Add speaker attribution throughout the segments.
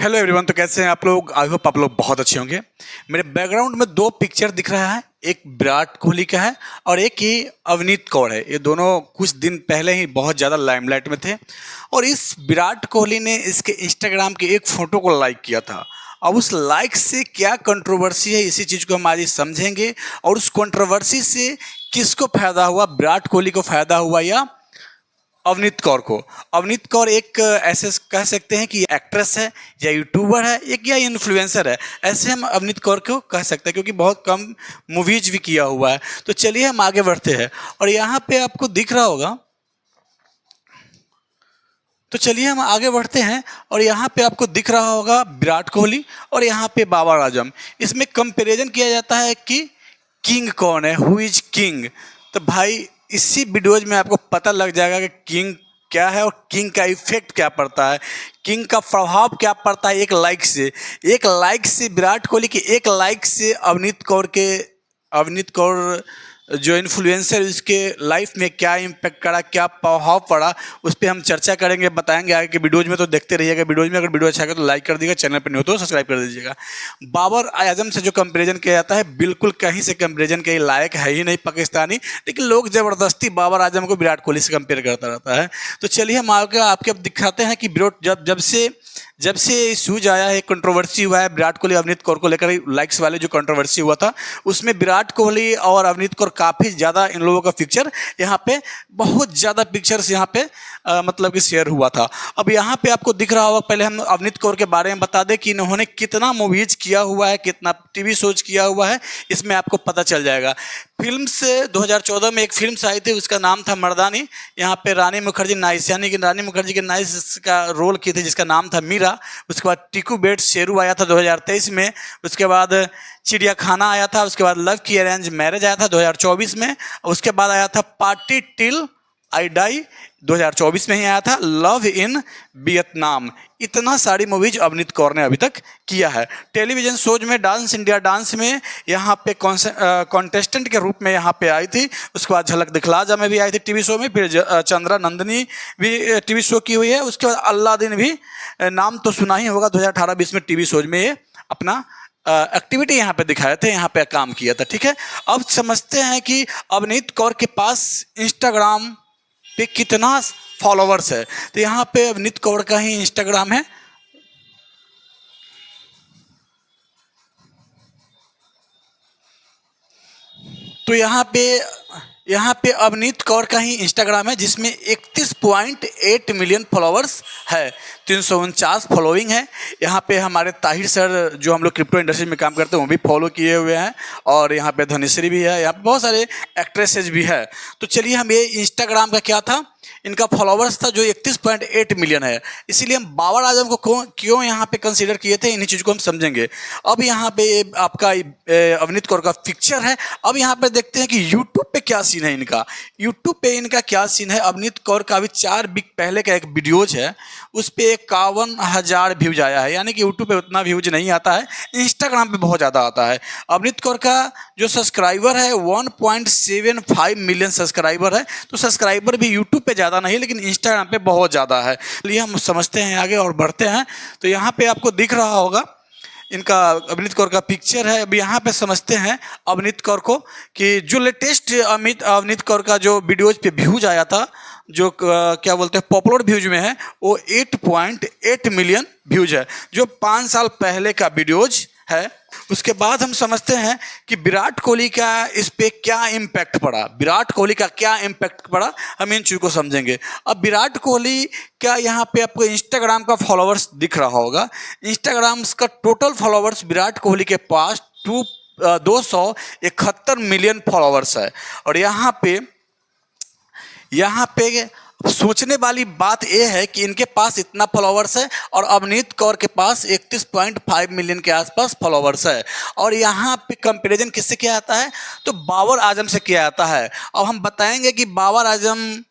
Speaker 1: Hello everyone. तो कैसे हैं आप लोग? आई होप आप लोग बहुत अच्छे होंगे। मेरे बैकग्राउंड में दो पिक्चर दिख रहा है, एक विराट कोहली का है और एक ही अवनीत कौर है। ये दोनों कुछ दिन पहले ही बहुत ज़्यादा लाइमलाइट में थे और इस विराट कोहली ने इसके इंस्टाग्राम के एक फ़ोटो को लाइक किया था। अब उस लाइक से क्या कंट्रोवर्सी है, इसी चीज़ को हम आज समझेंगे और उस कंट्रोवर्सी से किसको फ़ायदा हुआ, विराट कोहली को फ़ायदा हुआ या अवनीत कौर को। अवनीत कौर एक ऐसे कह सकते हैं कि एक्ट्रेस है या यूट्यूबर है, एक या इन्फ्लुएंसर है, ऐसे हम अवनीत कौर को कह सकते हैं क्योंकि बहुत कम मूवीज भी किया हुआ है। तो चलिए हम आगे बढ़ते हैं और यहाँ पे आपको दिख रहा होगा, तो चलिए हम आगे बढ़ते हैं और यहाँ पे आपको दिख रहा होगा विराट कोहली और यहाँ पे बाबर आजम। इसमें कंपैरिजन किया जाता है कि किंग कौन है, हु इज किंग। तो भाई इसी वीडियोज में आपको पता लग जाएगा कि किंग क्या है और किंग का इफेक्ट क्या पड़ता है, किंग का प्रभाव क्या पड़ता है। एक लाइक से विराट कोहली के एक लाइक से अवनीत कौर जो इन्फ्लुएंसर, इसके लाइफ में क्या इम्पैक्ट करा, क्या प्रभाव पड़ा, उस पर हम चर्चा करेंगे, बताएंगे आगे के वीडियोज में। तो देखते रहिएगा वीडियोज में। अगर वीडियो अच्छा लगे तो लाइक कर दीजिएगा, चैनल पर नहीं हो तो सब्सक्राइब कर दीजिएगा। बाबर आजम से जो कंपैरिजन किया जाता है, बिल्कुल कहीं से कंपैरिजन के लायक है ही नहीं पाकिस्तानी, लेकिन लोग ज़बरदस्ती बाबर आजम को विराट कोहली से कंपेयर करता रहता है। तो चलिए हम आगे आपके अब दिखाते हैं कि जब से इशूज आया है, कंट्रोवर्सी हुआ है विराट कोहली अवनीत कौर को लेकर, लाइक्स वाले जो कंट्रोवर्सी हुआ था उसमें विराट कोहली और अवनीत कौर काफ़ी ज़्यादा इन लोगों का पिक्चर यहाँ पे, बहुत ज़्यादा पिक्चर्स यहाँ पे मतलब कि शेयर हुआ था। अब यहाँ पे आपको दिख रहा होगा, पहले हम अवनीत कौर के बारे में बता दें कि इन्होंने कितना मूवीज किया हुआ है, कितना टीवी शोज किया हुआ है, इसमें आपको पता चल जाएगा। फिल्म से 2014 में एक फिल्म आई थी, उसका नाम था मर्दानी। यहाँ पे रानी मुखर्जी नाइस, यानी कि रानी मुखर्जी के नाइस का रोल की थी, जिसका नाम था मीरा। उसके बाद टीकू बेट शेरू आया था 2023 में। उसके बाद चिड़िया खाना आया था। उसके बाद लव की अरेंज मैरिज आया था 2024 में। उसके बाद आया था पार्टी टिल आई डाई, 2024 में ही आया था। Love in Vietnam. इतना सारी मूवीज अवनीत कौर ने अभी तक किया है। टेलीविजन शोज में डांस इंडिया डांस में यहाँ पे कॉन्टेस्टेंट के रूप में यहाँ पे आई थी। उसके बाद झलक दिखला जा में भी आई थी टीवी शो में। फिर चंद्रा नंदनी भी टीवी शो की हुई है। उसके बाद अल्लादीन भी, नाम तो सुना ही होगा, 2018-20 में टीवी शोज में ये अपना एक्टिविटी यहाँ पे दिखाए थे, यहाँ पे काम किया था। ठीक है, अब समझते हैं कि अवनीत कौर के पास इंस्टाग्राम पे कितना फॉलोवर्स है। तो यहाँ पे अवनीत कौर का ही इंस्टाग्राम है। तो यहाँ पे अवनीत कौर का ही इंस्टाग्राम है, जिसमें 31.8 मिलियन फॉलोवर्स है, 349 फॉलोइंग है। यहाँ पे हमारे ताहिर सर, जो हम लोग क्रिप्टो इंडस्ट्री में काम करते हैं, वो भी फॉलो किए हुए हैं। और यहाँ पे धनेश्वरी भी है, यहाँ पे बहुत सारे एक्ट्रेसेज भी है। तो चलिए हम ये इंस्टाग्राम का क्या था, इनका फॉलोवर्स था जो 31.8 मिलियन है। इसीलिए हम बाबर आजम को क्यों यहाँ पे कंसीडर किए थे, इन्हीं चीज़ को हम समझेंगे। अब यहाँ पे आपका अवनीत कौर का पिक्चर है। अब यहाँ पे देखते हैं कि यूट्यूब पे क्या सीन है इनका। यूट्यूब पे इनका क्या सीन है। अवनीत कौर का अभी 4 वीक पहले का एक वीडियोज है, उस पर 51,000 व्यूज आया है। यानी कि यूट्यूब पे उतना व्यूज नहीं आता है, इंस्टाग्राम पे बहुत ज़्यादा आता है। अवनीत कौर का जो सब्सक्राइबर है 1.75 मिलियन सब्सक्राइबर है। तो सब्सक्राइबर भी यूट्यूब पे ज़्यादा नहीं, लेकिन इंस्टाग्राम पे बहुत ज़्यादा है। इसलिए हम समझते हैं आगे और बढ़ते हैं। तो यहाँ पे आपको दिख रहा होगा इनका अवनीत कौर का पिक्चर है। अब यहाँ पे समझते हैं अवनीत कौर को कि जो लेटेस्ट अवनीत कौर का जो वीडियोज पे व्यूज आया था, जो क्या बोलते हैं पॉपुलर व्यूज में है, वो 8.8 मिलियन व्यूज है, जो 5 साल पहले का वीडियोज है। उसके बाद हम समझते हैं कि विराट कोहली का इस पे क्या इम्पैक्ट पड़ा, विराट कोहली का क्या इम्पैक्ट पड़ा, हम इन चीज़ों को समझेंगे। अब विराट कोहली का यहाँ पे आपको इंस्टाग्राम का फॉलोअर्स दिख रहा होगा। इंस्टाग्राम का टोटल फॉलोअर्स विराट कोहली के पास 271 मिलियन फॉलोअर्स है। और यहाँ पे सोचने वाली बात यह है कि इनके पास इतना फॉलोवर्स है और अवनीत कौर के पास 31.5 मिलियन के आसपास फॉलोवर्स है। और यहाँ पे कंपैरिजन किससे किया जाता है, तो बाबर आजम से किया जाता है। अब हम बताएंगे कि बाबर आजम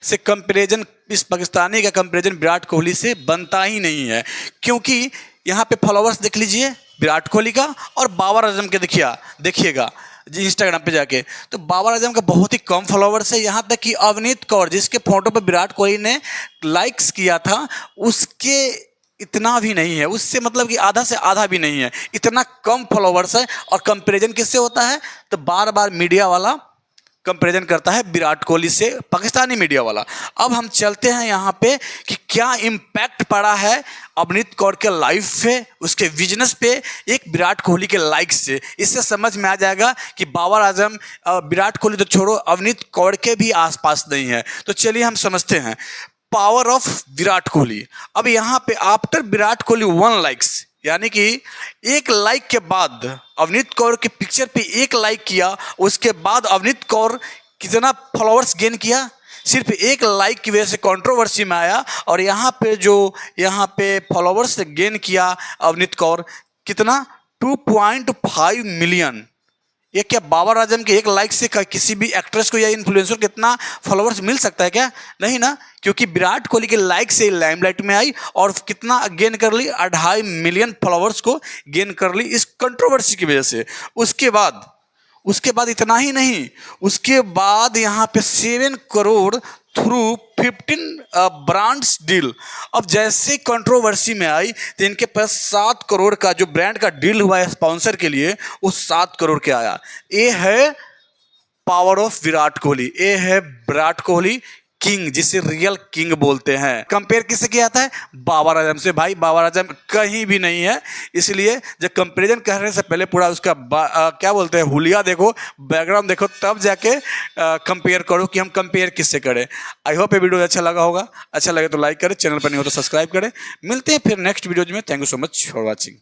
Speaker 1: से कंपैरिजन, इस पाकिस्तानी का कंपैरिजन विराट कोहली से बनता ही नहीं है, क्योंकि यहाँ पे फॉलोवर्स देख लीजिए विराट कोहली का और बाबर आजम के देखिएगा इंस्टाग्राम पे जाके, तो बाबर आजम का बहुत ही कम फॉलोवर्स है। यहाँ तक कि अवनीत कौर, जिसके फोटो पे विराट कोहली ने लाइक्स किया था, उसके इतना भी नहीं है, उससे मतलब कि आधा से आधा भी नहीं है, इतना कम फॉलोवर्स है। और कंपैरिजन किससे होता है, तो बार बार मीडिया वाला कंपैरिजन करता है विराट कोहली से, पाकिस्तानी मीडिया वाला। अब हम चलते हैं यहाँ पे कि क्या इम्पैक्ट पड़ा है अवनीत कौर के लाइफ पे, उसके बिजनेस पे, एक विराट कोहली के लाइक से। इससे समझ में आ जाएगा कि बाबर आजम, विराट कोहली तो छोड़ो, अवनीत कौर के भी आसपास नहीं है। तो चलिए हम समझते हैं पावर ऑफ विराट कोहली। अब यहाँ पे आफ्टर विराट कोहली 1 लाइक्स, यानी कि 1 लाइक के बाद अवनीत कौर के पिक्चर पे 1 लाइक किया, उसके बाद अवनीत कौर कितना फॉलोअर्स गेन किया, सिर्फ 1 लाइक की वजह से कंट्रोवर्सी में आया। और यहाँ पे फॉलोअर्स गेन किया अवनीत कौर कितना, 2.5 मिलियन। ये क्या बाबर आजम के 1 लाइक से किसी भी एक्ट्रेस को या इन्फ्लुएंसर को कितना फॉलोअर्स मिल सकता है क्या? नहीं ना, क्योंकि विराट कोहली के लाइक से लाइमलाइट में आई और कितना गेन कर ली, 2.5 मिलियन फॉलोअर्स को गेन कर ली इस कंट्रोवर्सी की वजह से। उसके बाद इतना ही नहीं, उसके बाद यहाँ पे 7 करोड़ थ्रू 15 ब्रांड्स डील। अब जैसे कंट्रोवर्सी में आई तो इनके पास 7 करोड़ का जो ब्रांड का डील हुआ है स्पॉन्सर के लिए, उस 7 करोड़ के आया। ये है पावर ऑफ विराट कोहली, ये है विराट कोहली किंग, जिसे रियल किंग बोलते हैं। कंपेयर किससे किया जाता है, बाबर आजम से। भाई बाबर आजम कहीं भी नहीं है, इसलिए जब कंपेरिजन करने से पहले पूरा उसका क्या बोलते हैं, हुलिया देखो, बैकग्राउंड देखो, तब जाके कंपेयर करो कि हम कंपेयर किससे करें। आई होप ये वीडियो अच्छा लगा होगा, अच्छा लगे तो लाइक करें, चैनल पर नहीं हो तो सब्सक्राइब करें। मिलते हैं फिर नेक्स्ट वीडियोज में। Thank you so much for watching.